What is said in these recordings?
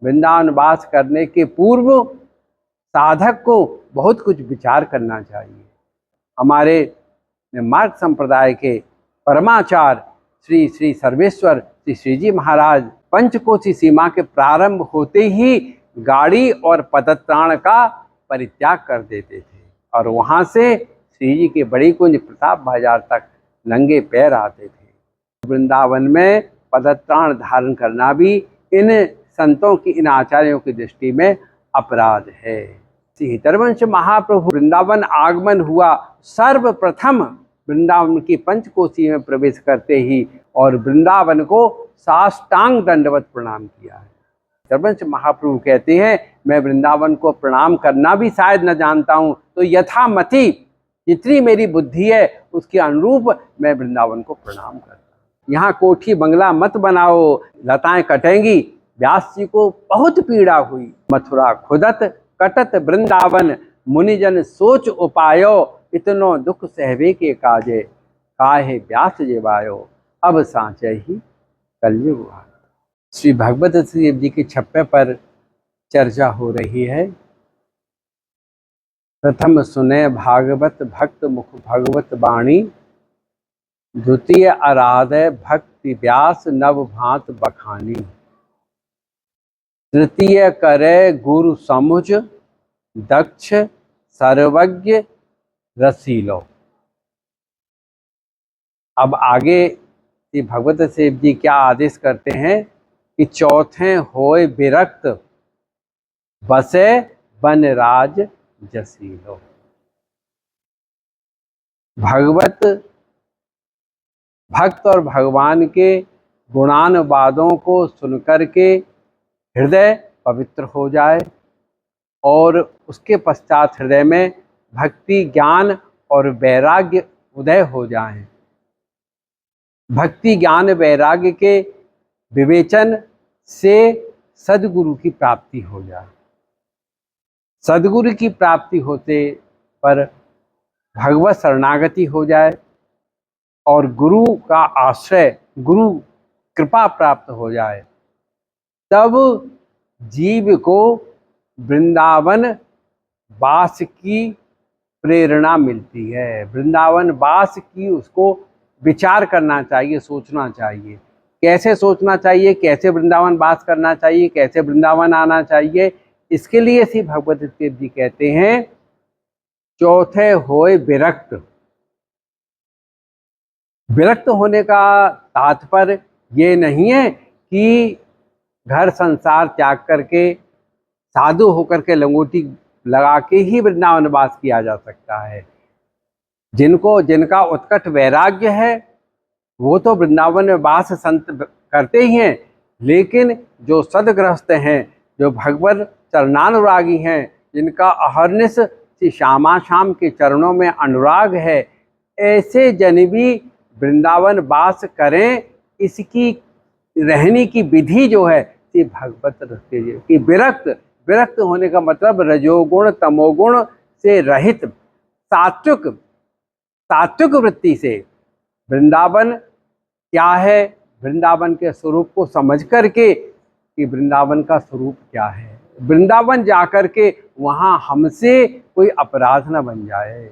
वृंदावन वास करने के पूर्व साधक को बहुत कुछ विचार करना चाहिए। हमारे मार्ग संप्रदाय के परमाचार्य श्री श्री सर्वेश्वर श्री श्री जी महाराज पंचकोशी सीमा के प्रारंभ होते ही गाड़ी और पदत्राण का परित्याग कर देते थे और वहाँ से श्री जी के बड़ी कुंज प्रताप बाजार तक नंगे पैर आते थे। वृंदावन में पदत्राण धारण करना भी इन संतों की, इन आचार्यों की दृष्टि में अपराध है। श्री हितरवंश महाप्रभु वृंदावन आगमन हुआ, सर्वप्रथम वृंदावन की पंचकोशी में प्रवेश करते ही और वृंदावन को साष्टांग दंडवत प्रणाम किया है। हितरवंश महाप्रभु कहते हैं, मैं वृंदावन को प्रणाम करना भी शायद न जानता हूँ, तो यथामति जितनी मेरी बुद्धि है उसके अनुरूप मैं वृंदावन को प्रणाम करता हूँ। यहाँ कोठी बंगला मत बनाओ, लताएं कटेंगी। व्यास जी को बहुत पीड़ा हुई। मथुरा खुदत कटत वृंदावन, मुनिजन सोच उपायो, इतनो दुख सहवे के काजे, काहे व्यास जेवायो, अब सांचे ही कलयुग। श्री भगवत देव जी के छप्पे पर चर्चा हो रही है। प्रथम सुने भागवत भक्त मुख भगवत वाणी, द्वितीय आराधे भक्ति व्यास नव भांत बखानी, तृतीय करे गुरु समुझ दक्ष सर्वज्ञ रसीलो। अब आगे श्री भगवत देव जी क्या आदेश करते हैं कि चौथे होए विरक्त, बसे बन राज जसीलो। भक्त और भगवान के गुणानुवादों को सुनकर के हृदय पवित्र हो जाए और उसके पश्चात हृदय में भक्ति ज्ञान और वैराग्य उदय हो जाए। भक्ति ज्ञान वैराग्य के विवेचन से सद्गुरु की प्राप्ति हो जाए। सद्गुरु की प्राप्ति होते पर भगवत शरणागति हो जाए और गुरु का आश्रय, गुरु कृपा प्राप्त हो जाए, तब जीव को वृंदावन वास की प्रेरणा मिलती है। वृंदावन वास की उसको विचार करना चाहिए, सोचना चाहिए। कैसे सोचना चाहिए, कैसे वृंदावन वास करना चाहिए, कैसे वृंदावन आना चाहिए, इसके लिए श्री भगवत देव जी कहते हैं, चौथे होए विरक्त। विरक्त होने का तात्पर्य ये नहीं है कि घर संसार त्याग करके साधु होकर के लंगोटी लगा के ही वृंदावन वास किया जा सकता है। जिनका उत्कट वैराग्य है वो तो वृंदावन में वास संत करते ही हैं, लेकिन जो सदगृहस्थ हैं, जो भगवत चरणानुरागी हैं, जिनका अहर्निश श्री श्यामा श्याम के चरणों में अनुराग है, ऐसे जन भी वृंदावन वास करें। इसकी रहने की विधि जो है ये भगवत रखते हैं कि विरक्त होने का मतलब रजोगुण तमोगुण से रहित सात्विक वृत्ति से वृंदावन क्या है, वृंदावन के स्वरूप को समझ करके कि वृंदावन का स्वरूप क्या है, वृंदावन जाकर के वहाँ हमसे कोई अपराध न बन जाए,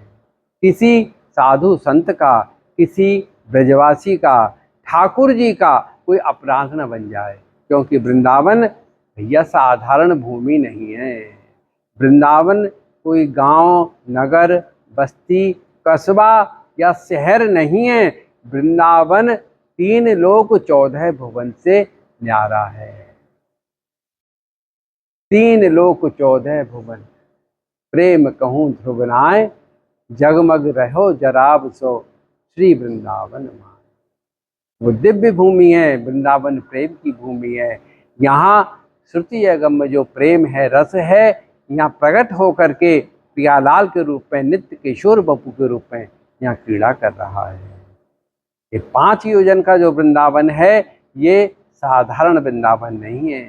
किसी साधु संत का, किसी ब्रजवासी का, ठाकुर जी का कोई अपराध न बन जाए। क्योंकि वृंदावन भैया साधारण भूमि नहीं है। वृंदावन कोई गांव, नगर, बस्ती, कस्बा या शहर नहीं है। वृंदावन 3 लोक 14 भुवन से न्यारा है। 3 लोक 14 भुवन, प्रेम कहूँ ध्रुवनाय, जगमग रहो जराब सो श्री वृंदावन मान। वो दिव्य भूमि है, वृंदावन प्रेम की भूमि है। यहाँ श्रुति अगम में जो प्रेम है, रस है, यहाँ प्रकट होकर के प्रियालाल के रूप में, नित्य किशोर बपू के रूप में यहाँ क्रीड़ा कर रहा है। ये 5 योजन का जो वृंदावन है ये साधारण वृंदावन नहीं है।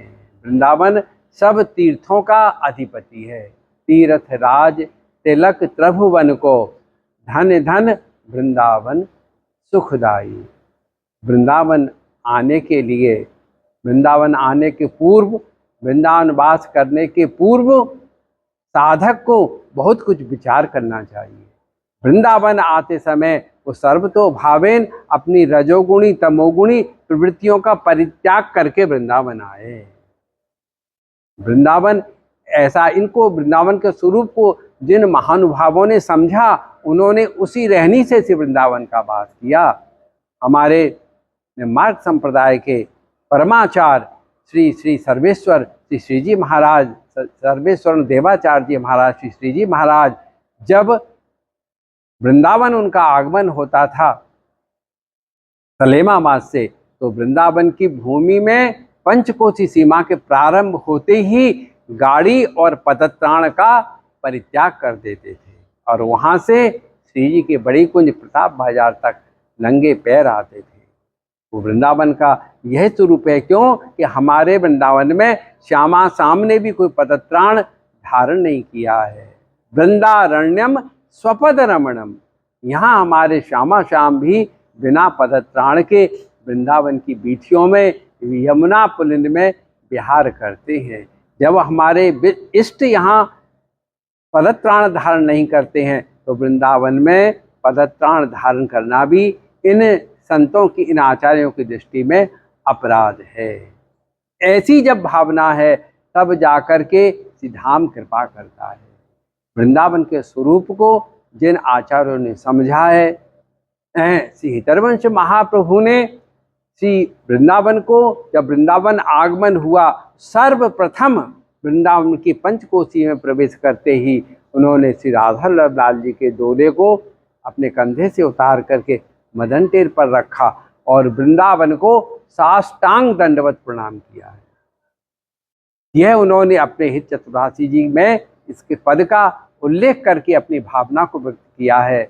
वृंदावन सब तीर्थों का अधिपति है। तीर्थ राज तिलक त्रिभुवन को, धन धन वृंदावन सुखदाई। वृंदावन आने के लिए, वृंदावन आने के पूर्व वृंदावन वास करने के पूर्व साधक को बहुत कुछ विचार करना चाहिए। वृंदावन आते समय वो सर्वतो भावेन अपनी रजोगुणी तमोगुणी प्रवृत्तियों का परित्याग करके वृंदावन आए। वृंदावन ऐसा, इनको वृंदावन के स्वरूप को जिन महानुभावों ने समझा, उन्होंने उसी रहनी से वृंदावन का वास किया। हमारे मार्ग संप्रदाय के परमाचार्य श्री श्री सर्वेश्वर श्री श्रीजी महाराज, सर्वेश्वर देवाचार्य जी महाराज, श्री श्रीजी महाराज, जब वृंदावन उनका आगमन होता था सलेमा मास से, तो वृंदावन की भूमि में पंचकोशी सीमा के प्रारंभ होते ही गाड़ी और पदत्राण का परित्याग कर देते थे और वहां से श्री जी के बड़ी कुंज प्रताप बाजार तक नंगे पैर आते थे। वो वृंदावन का यह स्वरूप है। क्यों कि हमारे वृंदावन में श्यामा शाम ने भी कोई पदत्राण धारण नहीं किया है। वृंदारण्यम स्वपद रमणम, यहाँ हमारे श्यामा श्याम भी बिना पदत्राण के वृंदावन की बीथियों में, यमुना पुलिन में विहार करते हैं। जब हमारे इष्ट यहाँ पदत्राण धारण नहीं करते हैं, तो वृंदावन में पदत्राण धारण करना भी इन संतों की, इन आचार्यों की दृष्टि में अपराध है। ऐसी जब भावना है तब जाकर के सिद्धाम कृपा करता है। वृंदावन के स्वरूप को जिन आचार्यों ने समझा है, श्री हितरवंश महाप्रभु ने श्री वृंदावन को, जब वृंदावन आगमन हुआ, सर्वप्रथम वृंदावन की पंचकोशी में प्रवेश करते ही उन्होंने श्री राधा लाल जी के डोले को अपने कंधे से उतार करके मदन टेर पर रखा और वृंदावन को साष्टांग दंडवत प्रणाम किया है। यह उन्होंने अपने हित चतुरासी जी में इसके पद का उल्लेख करके अपनी भावना को व्यक्त किया है।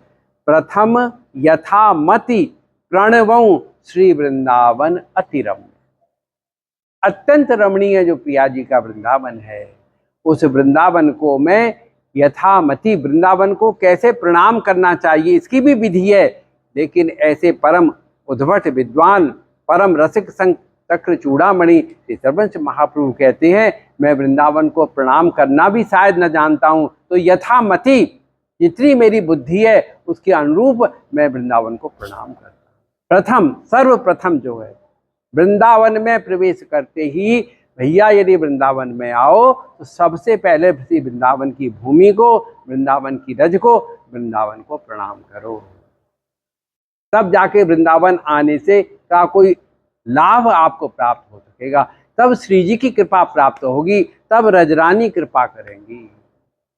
प्रथम यथामति प्रणवं श्री वृंदावन अतिरम्य। अत्यंत रमणीय जो प्रिया जी का वृंदावन है, उस वृंदावन को मैं यथामति, वृंदावन को कैसे प्रणाम करना चाहिए इसकी भी विधि है। लेकिन ऐसे परम उद्भट विद्वान, परम रसिक संग चक्र चूड़ामणि श्री सर्वंश महाप्रभु कहते हैं, मैं वृंदावन को प्रणाम करना भी शायद न जानता हूँ, तो यथामति जितनी मेरी बुद्धि है उसके अनुरूप मैं वृंदावन को प्रणाम करता हूँ। प्रथम, सर्वप्रथम जो है, वृंदावन में प्रवेश करते ही भैया यदि वृंदावन में आओ तो सबसे पहले वृंदावन की भूमि को, वृंदावन की रज को, वृंदावन को प्रणाम करो। तब जाके वृंदावन आने से का कोई लाभ आपको प्राप्त हो सकेगा, तब श्री जी की कृपा प्राप्त होगी, तब रजरानी कृपा करेंगी।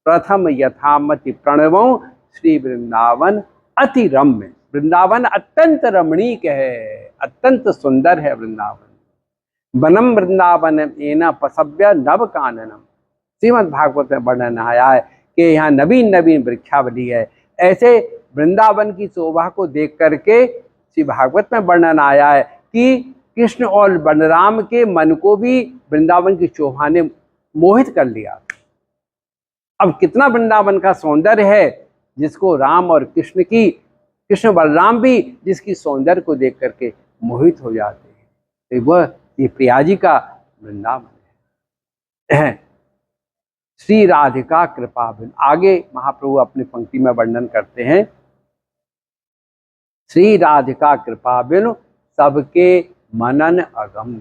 प्रथम यथामति प्रणवों श्री वृंदावन अति रम्य। वृंदावन अत्यंत रमणीक है, अत्यंत सुंदर है वृंदावन। वनम वृंदावन एना पसव्य नव काननम। श्रीमद् भागवत में वर्णन आया है कि यहाँ नवीन नवीन वृक्षावली है। ऐसे वृंदावन की शोभा को देख करके श्री भागवत में वर्णन आया है कि कृष्ण और बलराम के मन को भी वृंदावन की शोभा ने मोहित कर लिया। अब कितना वृंदावन का सौंदर्य है जिसको राम और कृष्ण बलराम भी जिसकी सौंदर्य को देख करके मोहित हो जाते हैं। तो वह ये प्रिया जी का वृंदावन है। श्री राधिका कृपा बिन, आगे महाप्रभु अपनी पंक्ति में वर्णन करते हैं, श्री राधिका कृपा बिन सबके मनन अगम।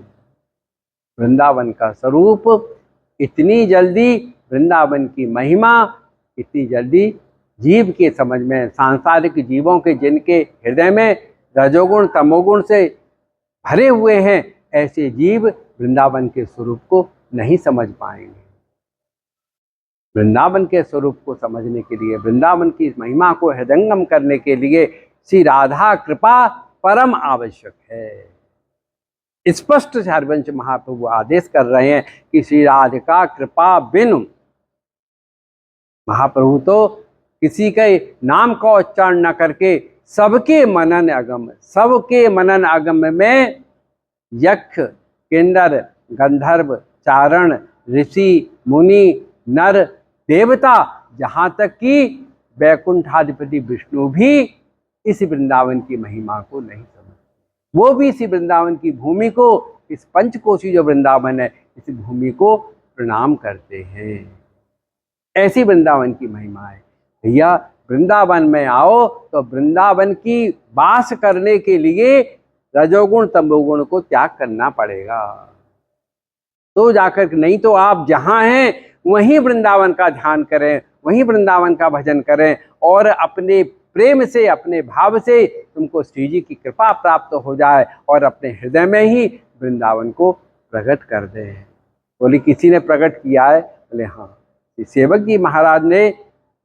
वृंदावन का स्वरूप इतनी जल्दी, वृंदावन की महिमा इतनी जल्दी जीव के समझ में, सांसारिक जीवों के जिनके हृदय में रजोगुण तमोगुण से भरे हुए हैं, ऐसे जीव वृंदावन के स्वरूप को नहीं समझ पाएंगे। वृंदावन के स्वरूप को समझने के लिए, वृंदावन की महिमा को हृदयंगम करने के लिए श्री राधा कृपा परम आवश्यक है। स्पष्ट हरिवंश महाप्रभु आदेश कर रहे हैं कि श्री राधिका कृपा बिन, महाप्रभु तो किसी के नाम का उच्चारण न करके सबके मनन अगम, सबके मनन अगम में यक्ष किन्नर गंधर्व चारण ऋषि मुनि नर देवता, जहाँ तक कि वैकुंठाधिपति विष्णु भी इस वृंदावन की महिमा को नहीं समझते। वो भी इस वृंदावन की भूमि को इस पंचकोशी जो वृंदावन है, इस भूमि को प्रणाम करते हैं। ऐसी वृंदावन की महिमा है। भैया वृंदावन में आओ तो वृंदावन की वास करने के लिए रजोगुण तमोगुण को त्याग करना पड़ेगा, तो जाकर, नहीं तो आप जहाँ हैं वहीं वृंदावन का ध्यान करें, वहीं वृंदावन का भजन करें और अपने प्रेम से, अपने भाव से तुमको श्री जी की कृपा प्राप्त हो जाए और अपने हृदय में ही वृंदावन को प्रकट कर दें। बोली किसी ने प्रकट किया है? बोले हाँ, सेवक जी महाराज ने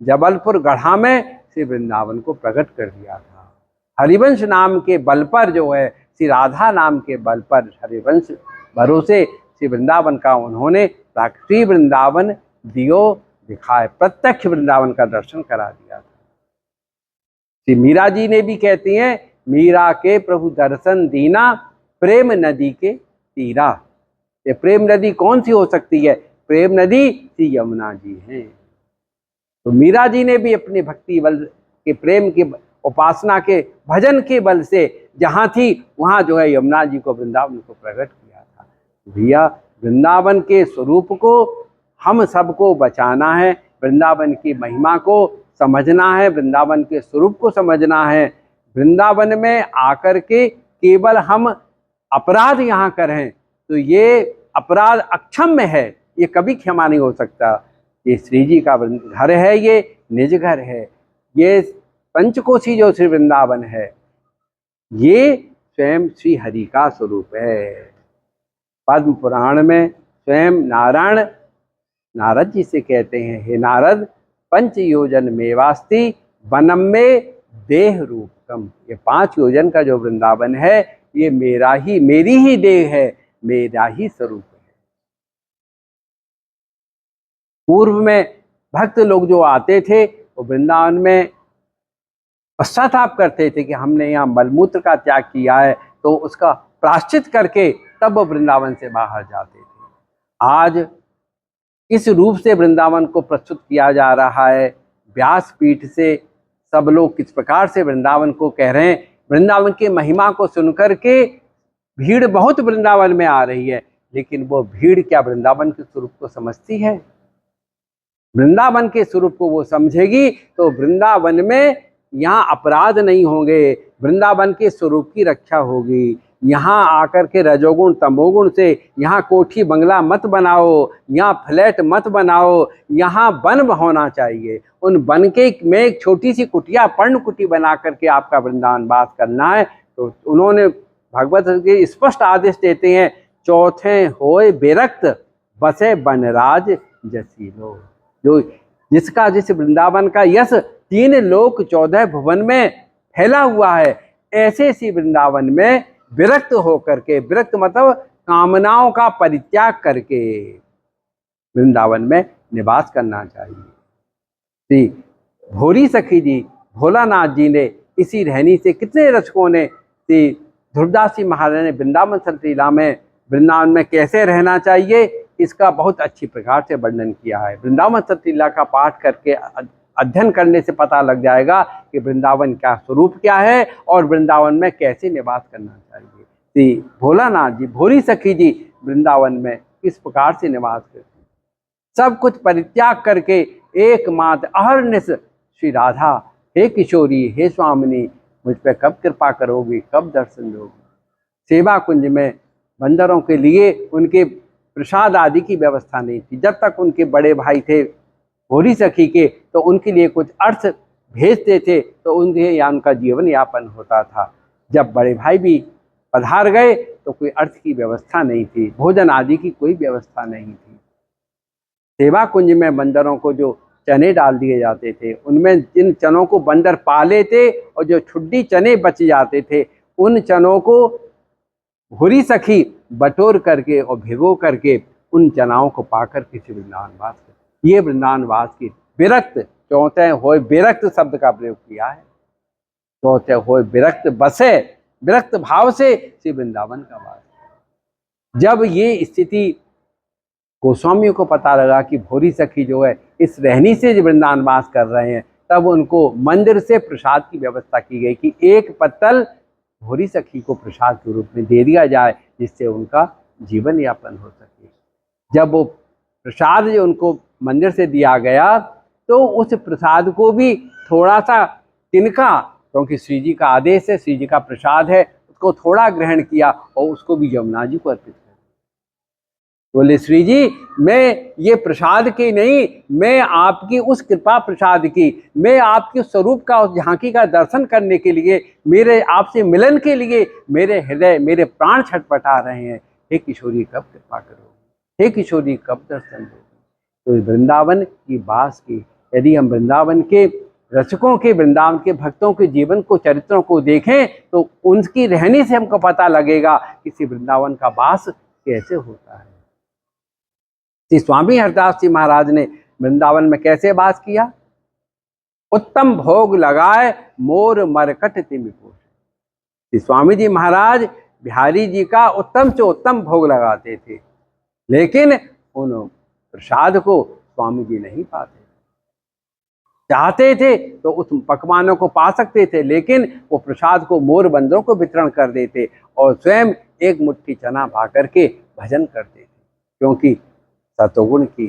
जबलपुर गढ़ा में श्री वृंदावन को प्रकट कर दिया था। हरिवंश नाम के बल पर जो है, श्री राधा नाम के बल पर, हरिवंश भरोसे श्री वृंदावन का उन्होंने श्री वृंदावन दियो दिखाए, प्रत्यक्ष वृंदावन का दर्शन करा दिया था। श्री मीरा जी ने भी कहती हैं, मीरा के प्रभु दर्शन दीना प्रेम नदी के तीरा। ये प्रेम नदी कौन सी हो सकती है? प्रेम नदी श्री यमुना जी हैं। तो मीरा जी ने भी अपने भक्ति बल के, प्रेम के, उपासना के, भजन के बल से जहाँ थी वहाँ जो है यमुना जी को, वृंदावन को प्रकट किया था। भैया वृंदावन के स्वरूप को हम सबको बचाना है, वृंदावन की महिमा को समझना है, वृंदावन के स्वरूप को समझना है। वृंदावन में आकर के केवल हम अपराध यहाँ करें तो ये अपराध अक्षम्य है, ये कभी क्षमा नहीं हो सकता। ये श्री जी का घर है, ये निज घर है, ये पंचकोशी जो श्री वृंदावन है, ये स्वयं श्री हरि का स्वरूप है। पद्म पुराण में स्वयं नारायण नारद जी से कहते हैं, हे नारद, पंच योजन मेवास्ति वनम में देह रूपकम। ये 5 योजन का जो वृंदावन है, ये मेरी ही देह है, मेरा ही स्वरूप है। पूर्व में भक्त लोग जो आते थे वो वृंदावन में पश्चाताप करते थे कि हमने यहाँ मलमूत्र का त्याग किया है, तो उसका प्रायश्चित करके तब वो वृंदावन से बाहर जाते थे। आज इस रूप से वृंदावन को प्रस्तुत किया जा रहा है। व्यासपीठ से सब लोग किस प्रकार से वृंदावन को कह रहे हैं। वृंदावन की महिमा को सुनकर के भीड़ बहुत वृंदावन में आ रही है, लेकिन वो भीड़ क्या वृंदावन के स्वरूप को समझती है? वृंदावन के स्वरूप को वो समझेगी तो वृंदावन में यहाँ अपराध नहीं होंगे, वृंदावन के स्वरूप की रक्षा होगी। यहाँ आकर के रजोगुण तमोगुण से यहाँ कोठी बंगला मत बनाओ, यहाँ फ्लैट मत बनाओ, यहाँ वन होना चाहिए। उन वन के में एक छोटी सी कुटिया, पर्ण कुटी बना करके आपका वृंदावन वास करना है। तो उन्होंने भगवत के स्पष्ट आदेश देते हैं, चौथे होए विरक्त बसे बनराज जसीलो। जो जिस वृंदावन का यश 3 लोक 14 भुवन में फैला हुआ है, ऐसे इसी वृंदावन में विरक्त होकर के, विरक्त मतलब कामनाओं का परित्याग करके वृंदावन में निवास करना चाहिए। श्री भोरी सखी जी, भोलानाथ जी ने इसी रहनी से, कितने रचकों ने, श्री ध्रुवदास जी महाराज ने वृंदावन सतलीला में वृंदावन में कैसे रहना चाहिए इसका बहुत अच्छी प्रकार से वर्णन किया है। वृंदावन सतलीला का पाठ करके, अध्ययन करने से पता लग जाएगा कि वृंदावन का स्वरूप क्या है और वृंदावन में कैसे निवास करना चाहिए। श्री भोलानाथ जी, भोरी सखी जी वृंदावन में किस प्रकार से निवास करते हैं, सब कुछ परित्याग करके एकमात्र अहर्निश श्री राधा, हे किशोरी, हे स्वामिनी, मुझ पर कब कृपा करोगी, कब दर्शन दोगी। सेवा कुंज में बंदरों के लिए उनके प्रसाद आदि की व्यवस्था नहीं थी। जब तक उनके बड़े भाई थे भोरी सखी के, तो उनके लिए कुछ अर्थ भेजते थे तो उनके या उनका जीवन यापन होता था। जब बड़े भाई भी पधार गए तो कोई अर्थ की व्यवस्था नहीं थी, भोजन आदि की कोई व्यवस्था नहीं थी। सेवा कुंज में बंदरों को जो चने डाल दिए जाते थे, उनमें जिन चनों को बंदर पा लेते और जो छुट्टी चने बच जाते थे, उन चनों को भोरी सखी बटोर करके और भिगो करके उन चनाओं को पाकर किसी वृंदावन वास कर, ये वृंदावन वास की विरक्त, चौथे होए विरक्त शब्द का प्रयोग किया है। चौथे होए विरक्त बसे, विरक्त भाव से श्री वृंदावन का वास। जब ये स्थिति गोस्वामियों को पता लगा कि भोरी सखी जो है इस रहनी से जो वृंदावन वास कर रहे हैं, तब उनको मंदिर से प्रसाद की व्यवस्था की गई कि एक पत्तल भोरी सखी को प्रसाद के रूप में दे दिया जाए, जिससे उनका जीवन यापन हो सके। जब वो प्रसाद जो उनको मंदिर से दिया गया, तो उस प्रसाद को भी थोड़ा सा तिनका, क्योंकि श्री जी का आदेश है, श्री जी का प्रसाद है, उसको थोड़ा ग्रहण किया और उसको भी यमुना जी को अर्पित कर। बोले श्री जी, मैं ये प्रसाद की नहीं, मैं आपकी उस कृपा प्रसाद की, मैं आपके स्वरूप का उस झांकी का दर्शन करने के लिए, मेरे आपसे मिलन के लिए मेरे हृदय, मेरे प्राण छटपटा रहे हैं। हे किशोरी कब कृपा करोगे, हे किशोरी कब दर्शन दोगे। तो वृंदावन की बास की, यदि हम वृंदावन के रसिकों के, वृंदावन के भक्तों के जीवन को, चरित्रों को देखें, तो उनकी रहनी से हमको पता लगेगा कि वृंदावन का वास कैसे होता है। श्री स्वामी हरदास जी महाराज ने वृंदावन में कैसे वास किया? उत्तम भोग लगाए मोर मरकट तिमि पोष। श्री स्वामी जी महाराज बिहारी जी का उत्तम से उत्तम भोग लगाते थे, लेकिन उन प्रसाद को स्वामी जी नहीं पाते। चाहते थे तो उस पकवानों को पा सकते थे, लेकिन वो प्रसाद को मोर बंदरों को वितरण कर देते और स्वयं एक मुट्ठी चना पा करके भजन करते थे। क्योंकि सतोगुण की,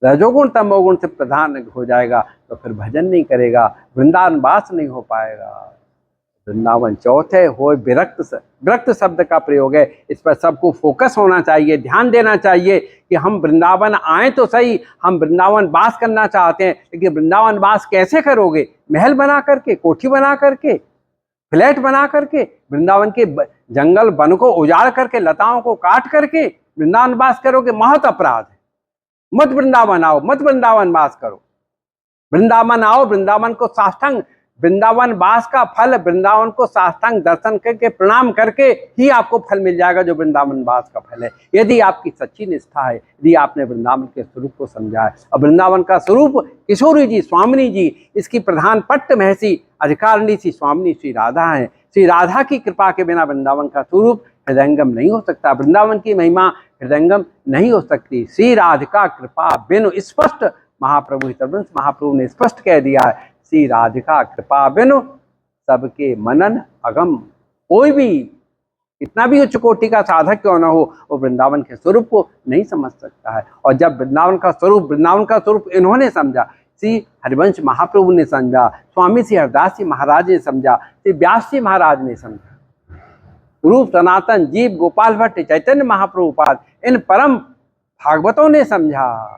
रजोगुण तमोगुण से प्रधान हो जाएगा तो फिर भजन नहीं करेगा, वृंदावन वास नहीं हो पाएगा। वृंदावन चौथे हो विरक्त, विरक्त शब्द का प्रयोग है, इस पर सबको फोकस होना चाहिए, ध्यान देना चाहिए कि हम वृंदावन आए तो सही, हम वृंदावन वास करना चाहते हैं, लेकिन वृंदावन वास कैसे करोगे? महल बना करके, कोठी बना करके, फ्लैट बना करके, वृंदावन के जंगल वन को उजाड़ करके, लताओं को काट करके वृंदावन वास करोगे, महत अपराध है। मत वृंदावन आओ, मत वृंदावन वास करो। वृंदावन आओ, वृंदावन को साष्टांग, वृंदावन वास का फल वृंदावन को साष्टांग दर्शन करके, प्रणाम करके ही आपको फल मिल जाएगा, जो वृंदावन वास का फल है। यदि आपकी सच्ची निष्ठा है, यदि आपने वृंदावन के स्वरूप को समझा है। और वृंदावन का स्वरूप किशोरी जी, स्वामिनी जी, इसकी प्रधान पट्ट महसी अधिकारिणी श्री स्वामिनी श्री राधा है। श्री राधा की कृपा के बिना वृंदावन का स्वरूप हृदयंगम नहीं हो सकता, वृंदावन की महिमा हृदयंगम नहीं हो सकती। श्री राधिका कृपा बिनु, स्पष्ट महाप्रभु हितवंश महाप्रभु ने स्पष्ट कह दिया है, श्री राधिका कृपा बिनु सबके मनन अगम। कोई भी कितना भी उच्च कोटि का साधक क्यों ना हो, वो वृंदावन के स्वरूप को नहीं समझ सकता है। और जब वृंदावन का स्वरूप इन्होंने समझा, श्री हरिवंश महाप्रभु ने समझा, स्वामी श्री हरदास जी महाराज ने समझा, श्री व्यास जी महाराज ने समझा, रूप सनातन जीव गोपाल भट्ट चैतन्य महाप्रभुपाद, इन परम भागवतों ने समझा,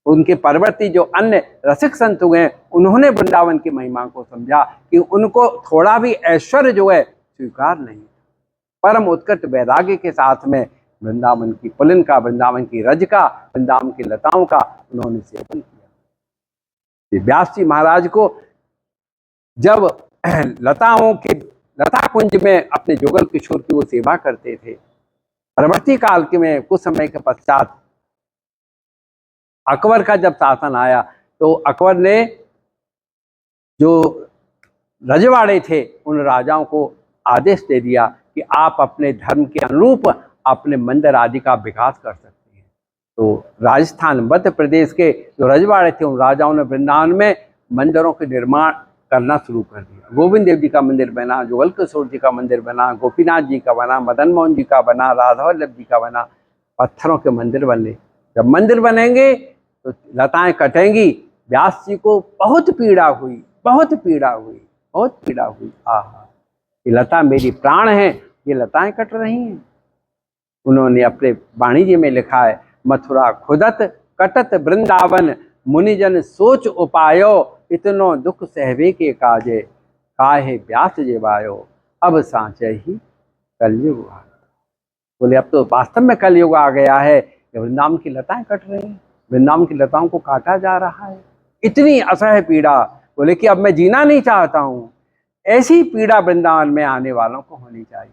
उनके परवर्ती जो अन्य रसिक संत हुए हैं, उन्होंने वृंदावन की महिमा को समझा कि उनको थोड़ा भी ऐश्वर्य जो है स्वीकार नहीं। परम उत्कट वैराग्य के साथ में वृंदावन की पुलिन का, वृंदावन की रज का, वृंदावन की लताओं का उन्होंने सेवन किया। व्यास जी महाराज को जब लताओं के लता कुंज में अपने जुगल किशोर की वो सेवा करते थे, परवर्ती काल के में कुछ समय के पश्चात अकबर का जब शासन आया, तो अकबर ने जो रजवाड़े थे उन राजाओं को आदेश दे दिया कि आप अपने धर्म के अनुरूप अपने मंदिर आदि का विकास कर सकते हैं। तो राजस्थान, मध्य प्रदेश के जो रजवाड़े थे, उन राजाओं ने वृंदावन में मंदिरों के निर्माण करना शुरू कर दिया। गोविंद देव जी का मंदिर बना, जुगल किशोर जी का मंदिर बना, गोपीनाथ जी का बना, मदन मोहन जी का बना, राधा वल्लभ जी का बना, पत्थरों के मंदिर बने। जब मंदिर बनेंगे तो लताएं कटेंगी। व्यास जी को बहुत पीड़ा हुई, बहुत पीड़ा हुई, बहुत पीड़ा हुई। आहा, ये लता मेरी प्राण है, ये लताएं कट रही हैं। उन्होंने अपने वाणी जी में लिखा है, मथुरा खुदत कटत वृंदावन, मुनिजन सोच उपायो, इतनो दुख सहवे के काजे, काहे व्यास जेवायो, अब सांचे ही कलयुग आ। बोले अब तो वास्तव में कलयुग आ गया है, वृंदावन की लताएं कट रही हैं, वृंदावन की लताओं को काटा जा रहा है, इतनी असह्य पीड़ा। बोले कि अब मैं जीना नहीं चाहता हूँ। ऐसी पीड़ा वृंदावन में आने वालों को होनी चाहिए।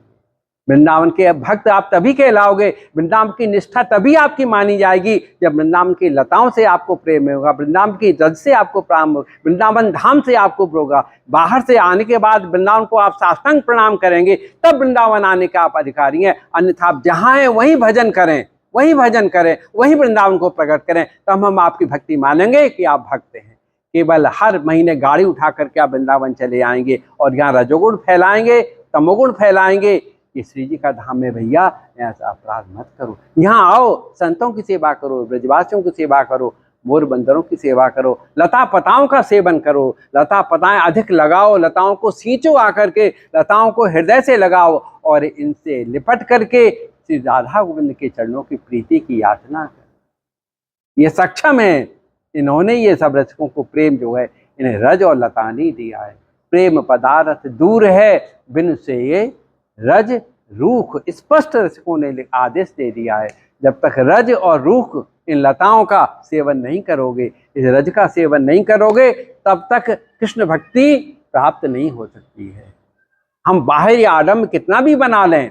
वृंदावन के भक्त आप तभी कहलाओगे, वृंदावन की निष्ठा तभी आपकी मानी जाएगी जब वृंदावन की लताओं से आपको प्रेम होगा, वृंदावन की रज से आपको प्राम होगा, वृंदावन धाम से आपको होगा। बाहर से आने के बाद वृंदावन को आप साष्टांग प्रणाम करेंगे, तब वृंदावन आने का आप अधिकारी हैं। अन्यथा आप जहाँ हैं वहीं भजन करें, वहीं भजन करें, वहीं वृंदावन को प्रकट करें, तब हम आपकी भक्ति मानेंगे कि आप भक्त हैं। केवल हर महीने गाड़ी उठा करके आप वृंदावन चले आएंगे और यहाँ रजोगुण फैलाएंगे, तमोगुण फैलाएंगे। ये श्री जी का धाम है भैया, ऐसा अपराध मत करो। यहाँ आओ, संतों की सेवा करो, ब्रजवासियों की सेवा करो, मोर बंदरों की सेवा करो, लता पताओं का सेवन करो, लता पताएं अधिक लगाओ, लताओं को सींचो आकर के, लताओं को हृदय से लगाओ और इनसे लिपट करके श्री राधा गोविंद के चरणों की प्रीति की याचना करो। ये सक्षम है, इन्होंने ये सब रसिकों को प्रेम जो है इन्हें रज और लता नहीं दिया है। प्रेम पदार्थ दूर है बिन से ये रज रूख, स्पष्ट रसिकों ने आदेश दे दिया है। जब तक रज और रूख इन लताओं का सेवन नहीं करोगे, इस रज का सेवन नहीं करोगे, तब तक कृष्ण भक्ति प्राप्त नहीं हो सकती है। हम बाहरी आडम्बर कितना भी बना लें,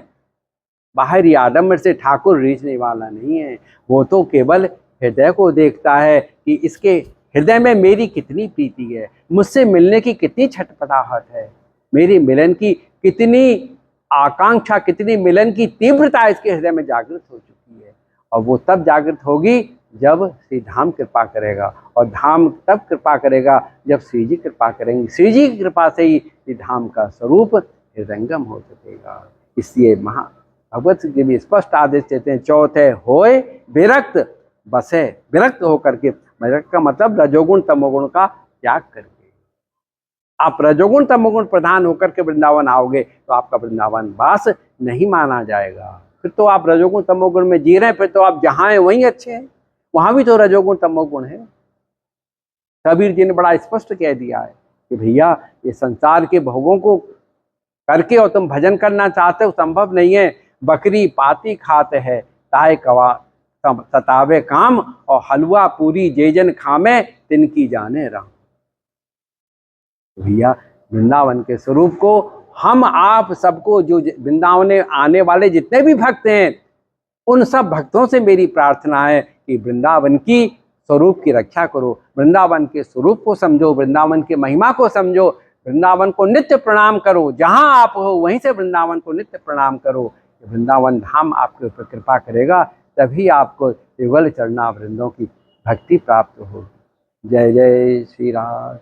बाहरी आडम्बर से ठाकुर रीझने वाला नहीं है। वो तो केवल हृदय को देखता है कि इसके हृदय में मेरी कितनी प्रीति है, मुझसे मिलने की कितनी छटपटाहट है, मेरी मिलन की कितनी आकांक्षा, कितनी मिलन की तीव्रता इसके हृदय में जागृत हो चुकी है। और वो तब जागृत होगी जब श्री धाम कृपा करेगा, और धाम तब कृपा करेगा जब श्री जी कृपा करेंगे। श्री जी की कृपा से ही श्री धाम का स्वरूप हृदयंगम हो सकेगा। इसलिए भगवत जी भी स्पष्ट आदेश देते हैं, चौथे होए विरक्त बसे, विरक्त होकर के, विरक्त का मतलब रजोगुण तमोगुण का त्याग करके। आप रजोगुण तमोगुण प्रधान होकर के वृंदावन आओगे तो आपका वृंदावन वास नहीं माना जाएगा। फिर तो आप रजोगुण तमोगुण में जी रहे हैं, फिर तो आप जहाँ हैं वहीं अच्छे हैं, वहां भी तो रजोगुण तमोगुण है। कबीर जी ने बड़ा स्पष्ट कह दिया है कि भैया ये संसार के भोगों को करके और तुम भजन करना चाहते हो, संभव नहीं है। बकरी पाती खाते है ताए कवा सतावे काम, और हलवा पूरी जेजन खामे तिनकी जाने राम। भैया वृंदावन के स्वरूप को हम आप सबको, जो वृंदावन आने वाले जितने भी भक्त हैं, उन सब भक्तों से मेरी प्रार्थना है कि वृंदावन की स्वरूप की रक्षा करो, वृंदावन के स्वरूप को समझो, वृंदावन के महिमा को समझो, वृंदावन को नित्य प्रणाम करो। जहां आप हो वहीं से वृंदावन को नित्य प्रणाम करो। वृंदावन धाम आपके ऊपर कृपा करेगा, तभी आपको युगल चरणावृंदों की भक्ति प्राप्त होगी। जय जय श्री राम।